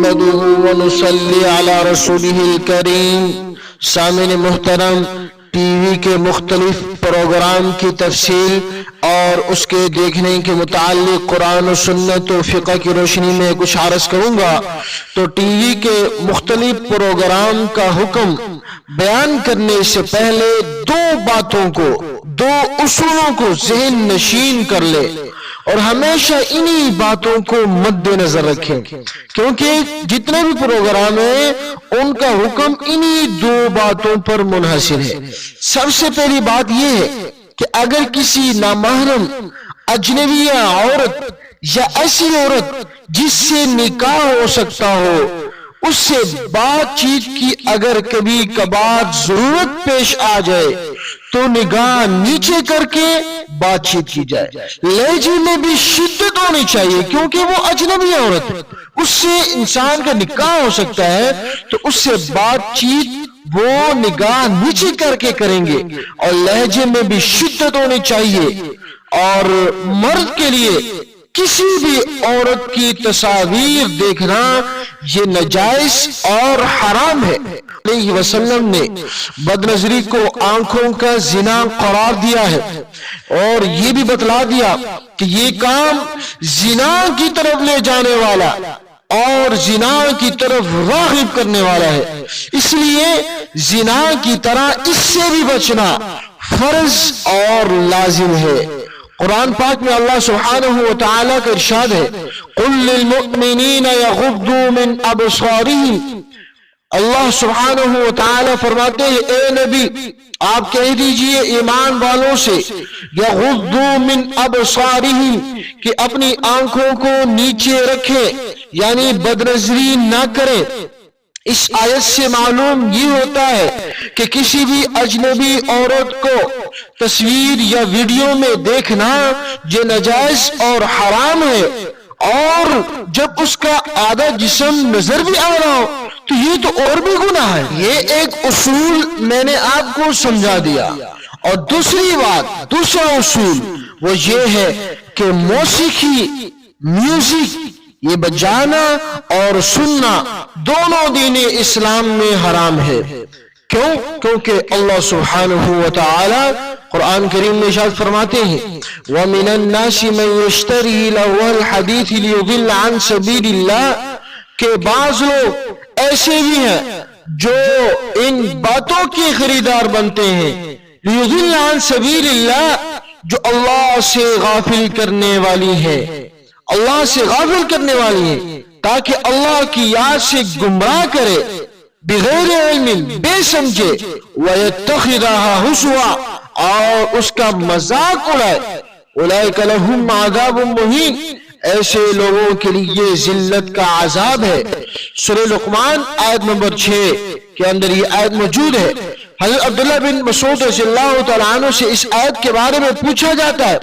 نحمده ونصلي على رسوله الكريم. سامعین محترم، ٹی وی کے مختلف پروگرام کی تفصیل اور اس کے دیکھنے کے متعلق قرآن و سنت و فقہ کی روشنی میں کچھ عرض کروں گا. تو ٹی وی کے مختلف پروگرام کا حکم بیان کرنے سے پہلے دو باتوں کو، دو اصولوں کو ذہن نشین کر لے اور ہمیشہ انہی باتوں کو مد نظر رکھیں، کیونکہ جتنے بھی پروگرام ہیں ان کا حکم انہی دو باتوں پر منحصر ہے. سب سے پہلی بات یہ ہے کہ اگر کسی نامحرم اجنبیہ عورت یا ایسی عورت جس سے نکاح ہو سکتا ہو، اس سے بات چیت کی اگر کبھی کبھار ضرورت پیش آ جائے تو نگاہ نیچے کر کے بات چیت کی جائے. لہجے میں بھی شدت ہونی چاہیے، کیونکہ وہ اجنبی عورت ہے، اس سے انسان کا نکاح ہو سکتا ہے، تو اس سے بات چیت وہ نگاہ نیچے کر کے کریں گے. اور لہجے میں بھی شدت ہونی چاہیے. اور مرد کے لیے کسی بھی عورت کی تصاویر دیکھنا یہ ناجائز اور حرام ہے. علیہ وسلم نے بد نظری کو آنکھوں کا زنا قرار دیا ہے اور یہ بھی بتلا دیا کہ یہ کام زنا کی طرف لے جانے والا اور زنا کی طرف راغب کرنے والا ہے. اس لیے زنا کی طرح اس سے بھی بچنا فرض اور لازم ہے. قرآن پاک میں اللہ سبحانہ و تعالیٰ کا ارشاد ہے، قُلْ لِلْمُؤْمِنِينَ يَغُضُّوا مِنْ أَبْصَارِهِمْ. اللہ سبحانہ و تعالیٰ فرماتے ہیں اے نبی آپ کہہ دیجئے ایمان والوں سے، یغضوا من ابصارہم، کہ اپنی آنکھوں کو نیچے رکھیں، یعنی بدنظری نہ کریں. اس آیت سے معلوم یہ ہوتا ہے کہ کسی بھی اجنبی عورت کو تصویر یا ویڈیو میں دیکھنا یہ ناجائز اور حرام ہے. اور جب اس کا آدھا جسم نظر بھی آ رہا ہو تو یہ تو اور بھی گناہ ہے. یہ ایک اصول میں نے آپ کو سمجھا دیا. اور دوسری بات، دوسرا اصول وہ یہ ہے کہ موسیقی، میوزک، یہ بجانا اور سننا دونوں دین اسلام میں حرام ہے. کیوں؟ کیونکہ اللہ سبحانہ و تعالی قرآن کریم میں ارشاد فرماتے ہیں وَمِنَ النَّاسِ مَن يَشْتَرِي لَهْوَ الْحَدِيثِ لِيُضِلَّ عَن سَبِيلِ اللَّهِ، کہ بعض لوگ ایسے بھی ہیں جو ان باتوں کے خریدار بنتے ہیں، لِيُضِلَّ عَن سَبِيلِ اللَّهِ، جو اللہ سے غافل کرنے والی ہے، اللہ سے غافل کرنے والی ہے، تاکہ اللہ کی یاد سے گمراہ کرے، بغیر علم، بے سمجھے، وَيَتَّخِذَهَا هُزُوًا، اور اس کا مذاق اڑائے. اولئک لہم عذاب مہین، ایسے لوگوں کے لیے ذلت کا عذاب ہے. سورہ لقمان آیت نمبر 6 کے اندر یہ آیت موجود ہے. حضرت عبداللہ بن مسعود رضی اللہ تعالیٰ عنہ سے اس آیت کے بارے میں پوچھا جاتا ہے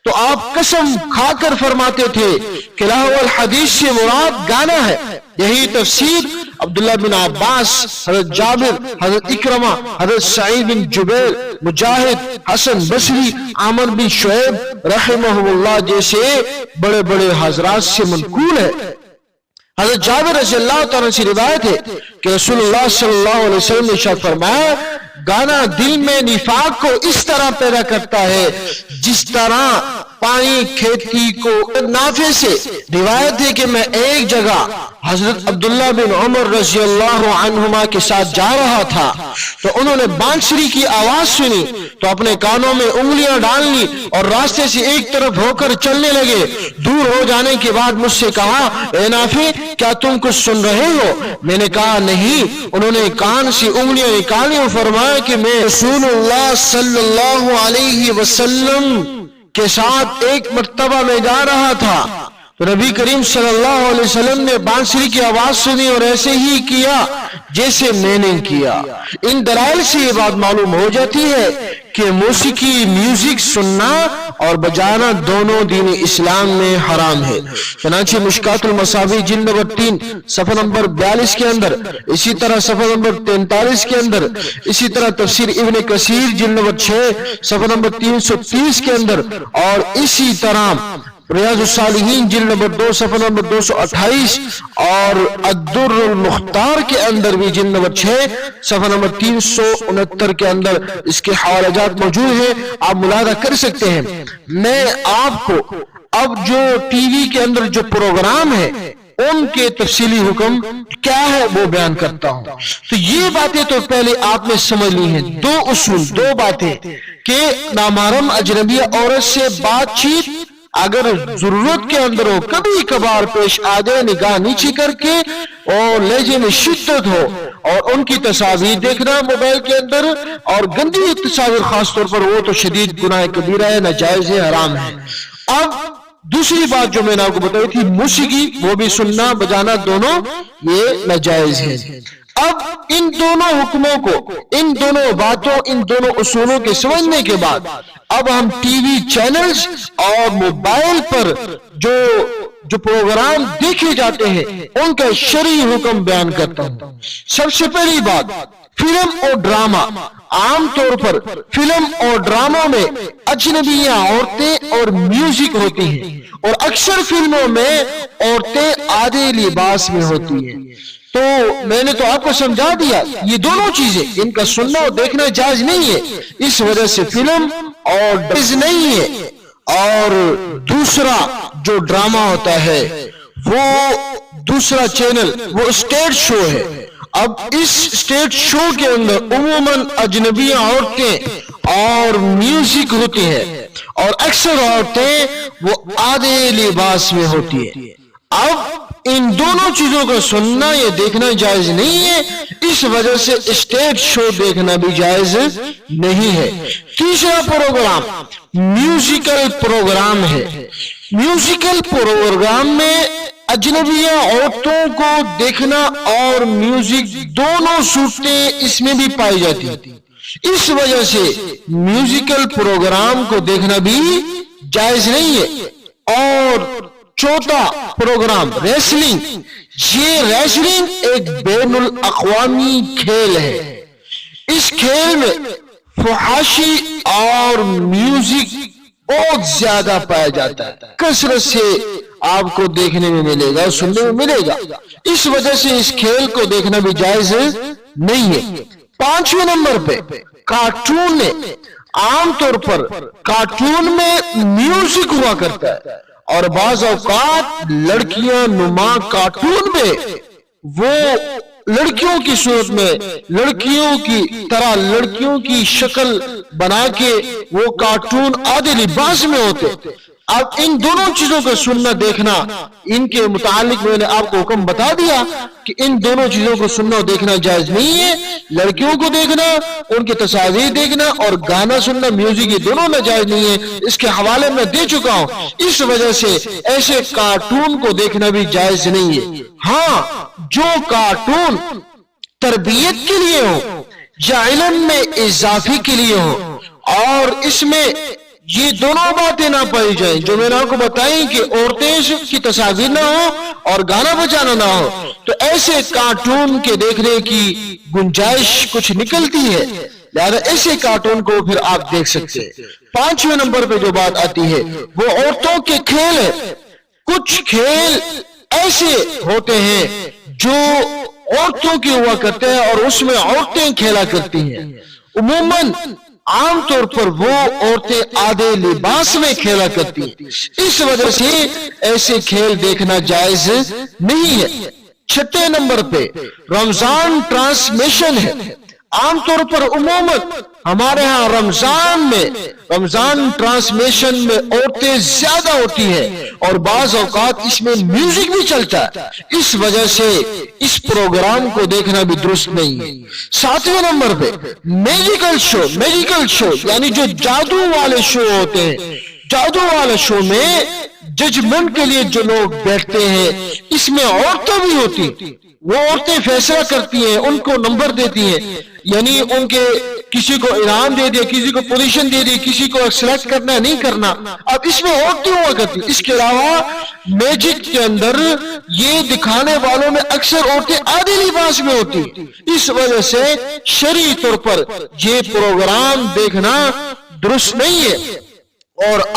تو آپ قسم کھا کر فرماتے تھے کہ لہو الحدیث سے مراد گانا ہے. یہی تفسیر عبداللہ بن عباس، حضرت جابر، حضرت اکرمہ، حضرت سعید بن جبیر، مجاہد، حسن بصری، عامر بن شعیب رحمہ اللہ جیسے بڑے بڑے حضرات سے منقول ہے. حضرت جابر رضی اللہ تعالیٰ سے روایت ہے کہ رسول اللہ صلی اللہ علیہ وسلم نے ارشاد فرمایا گانا دل میں نفاق کو اس طرح پیدا کرتا ہے جس طرح پانی کھیتی کو نافے سے. روایت ہے کہ میں ایک جگہ حضرت عبداللہ بن عمر رضی اللہ عنہما کے ساتھ جا رہا تھا تو انہوں نے بانسری کی آواز سنی تو اپنے کانوں میں انگلیاں ڈال لی اور راستے سے ایک طرف ہو کر چلنے لگے. دور ہو جانے کے بعد مجھ سے کہا اے نافع کیا تم کچھ سن رہے ہو؟ میں نے کہا نہیں. انہوں نے کان سے انگلیاں نکالی اور فرمایا کہ میں رسول اللہ صلی اللہ علیہ وسلم کے ساتھ ایک مرتبہ میں جا رہا تھا تو نبی کریم صلی اللہ علیہ وسلم نے بانسری کی آواز سنی اور ایسے ہی کیا جیسے میں نے کیا. ان دلائل سے یہ بات معلوم ہو جاتی ہے کہ موسیقی، میوزک سننا اور بجانا دونوں دین اسلام میں حرام ہے. چنانچہ مشکات المصابیح جلد نمبر 3 صفحہ نمبر 42 کے اندر، اسی طرح صفحہ نمبر 43 کے اندر، اسی طرح تفسیر ابن کثیر جلد نمبر 6 صفحہ نمبر 330 کے اندر، اور اسی طرح ریاض الصالحین جلد نمبر 2 صفحہ نمبر 228 اور الدر المختار کے اندر بھی جلد نمبر 6 صفحہ نمبر 369 کے اندر اس کے حوالہ جات موجود ہیں، آپ ملاحظہ کر سکتے ہیں۔ میں آپ کو اب جو ٹی وی کے اندر جو پروگرام ہے ان کے تفصیلی حکم کیا ہے وہ بیان کرتا ہوں۔ تو یہ باتیں تو پہلے آپ نے سمجھ لی ہیں، دو اصول، دو باتیں کہ نامحرم اجنبی عورت سے بات چیت اگر ضرورت کے اندر ہو، کبھی کبھار پیش آ جائے، نگاہ نیچی کر کے اور لہجے میں شدت ہو، اور ان کی تصاویر دیکھنا موبائل کے اندر اور گندی تصاویر خاص طور پر، وہ تو شدید گناہ کبیرہ ہے، ناجائز ہے، حرام ہے۔ اب دوسری بات جو میں نے آپ کو بتائی تھی، موسیقی، وہ بھی سننا بجانا دونوں یہ ناجائز ہے۔ اب ان دونوں حکموں کو، ان دونوں باتوں، ان دونوں اصولوں کے سمجھنے کے بعد اب ہم ٹی وی چینلز اور موبائل پر جو پروگرام دیکھے جاتے ہیں ان کا شرعی حکم بیان کرتا ہوں۔ سب سے پہلی بات، فلم اور ڈرامہ۔ عام طور پر فلم اور ڈراموں میں اجنبیاں عورتیں اور میوزک ہوتی ہیں، اور اکثر فلموں میں عورتیں آدھے لباس میں ہوتی ہیں۔ تو میں نے تو آپ کو سمجھا دیا، یہ دونوں چیزیں ان کا سننا اور دیکھنا جائز نہیں ہے، اس وجہ سے فلم اور جائز نہیں ہے۔ اور دوسرا جو ڈرامہ ہوتا ہے وہ دوسرا چینل، وہ اسٹیج شو ہے۔ اب اس اسٹیج شو کے اندر عموماً اجنبی عورتیں اور میوزک ہوتی ہے، اور اکثر عورتیں وہ آدھے لباس میں ہوتی ہے۔ اب ان دونوں چیزوں کا سننا یا دیکھنا جائز نہیں ہے، اس وجہ سے اسٹیج شو دیکھنا بھی جائز نہیں ہے۔ تیسرا پروگرام میوزیکل پروگرام ہے۔ میوزیکل پروگرام میں اجنبی عورتوں کو دیکھنا اور میوزک دونوں صورتیں اس میں بھی پائی جاتی ہیں، اس وجہ سے میوزیکل پروگرام کو دیکھنا بھی جائز نہیں ہے۔ اور چوتھا پروگرام ریسلنگ۔ یہ ریسلنگ ایک بین الاقوامی کھیل ہے، اس کھیل میں فحاشی اور میوزک بہت زیادہ پایا جاتا ہے، کثرت سے آپ کو دیکھنے میں ملے گا، سننے میں ملے گا، اس وجہ سے اس کھیل کو دیکھنا بھی جائز نہیں ہے۔ 5ویں نمبر پہ کارٹون ہے۔ عام طور پر کارٹون میں میوزک ہوا کرتا ہے، اور بعض اوقات لڑکیاں نما کارٹون میں وہ لڑکیوں کی صورت میں، لڑکیوں کی طرح، لڑکیوں کی شکل بنا کے وہ کارٹون آدھے لباس میں ہوتے۔ اب ان دونوں چیزوں کا سننا دیکھنا، ان کے متعلق میں نے آپ کو حکم بتا دیا کہ ان دونوں چیزوں کو سننا اور دیکھنا جائز نہیں ہے۔ لڑکیوں کو دیکھنا، ان کی تصاویر دیکھنا اور گانا سننا، میوزک، یہ دونوں ناجائز نہیں ہے، اس کے حوالے میں دے چکا ہوں۔ اس وجہ سے ایسے کارٹون کو دیکھنا بھی جائز نہیں ہے۔ ہاں، جو کارٹون تربیت کے لیے ہو یا علم میں اضافے کے لیے ہو، اور اس میں یہ دونوں باتیں نہ پائی جائیں جو میں نے آپ کو بتائیں کہ عورتیں کی تصاویر نہ ہو اور گانا بجانا نہ ہو، تو ایسے کارٹون کے دیکھنے کی گنجائش کچھ نکلتی ہے، لہذا ایسے کارٹون کو پھر آپ دیکھ سکتے ہیں۔ 5ویں نمبر پہ جو بات آتی ہے وہ عورتوں کے کھیل ہے۔ کچھ کھیل ایسے ہوتے ہیں جو عورتوں کی ہوا کرتے ہیں اور اس میں عورتیں کھیلا کرتی ہیں، عموماً عام طور پر وہ عورتیں آدھے لباس میں کھیلا کرتی ہیں، اس وجہ سے ایسے کھیل دیکھنا جائز نہیں ہے۔ 6 نمبر پہ رمضان ٹرانسمیشن ہے۔ عام طور پر عموماً ہمارے ہاں رمضان ٹرانسمیشن میں عورتیں زیادہ ہوتی ہیں، اور بعض اوقات اس میں میوزک بھی چلتا ہے، اس وجہ سے اس پروگرام کو دیکھنا بھی درست نہیں ہے۔ 7ویں نمبر پہ میجیکل شو یعنی جو جادو والے شو ہوتے ہیں۔ جادو والے شو میں ججمنٹ کے لیے جو لوگ بیٹھتے ہیں، اس میں عورتیں بھی ہوتی، وہ عورتیں فیصلہ کرتی ہیں، ان کو نمبر دیتی ہیں، یعنی ان کے کسی کو انعام دے دیا، کسی کو پوزیشن دے دی، کسی کو سلیکٹ کرنا ہے نہیں کرنا۔ اب اس میں عورتیں ہوا کرتی۔ اس کے علاوہ میجک کے اندر یہ دکھانے والوں میں اکثر عورتیں آدھے لباس میں ہوتی، اس وجہ سے شرعی طور پر یہ پروگرام دیکھنا درست نہیں ہے۔ اور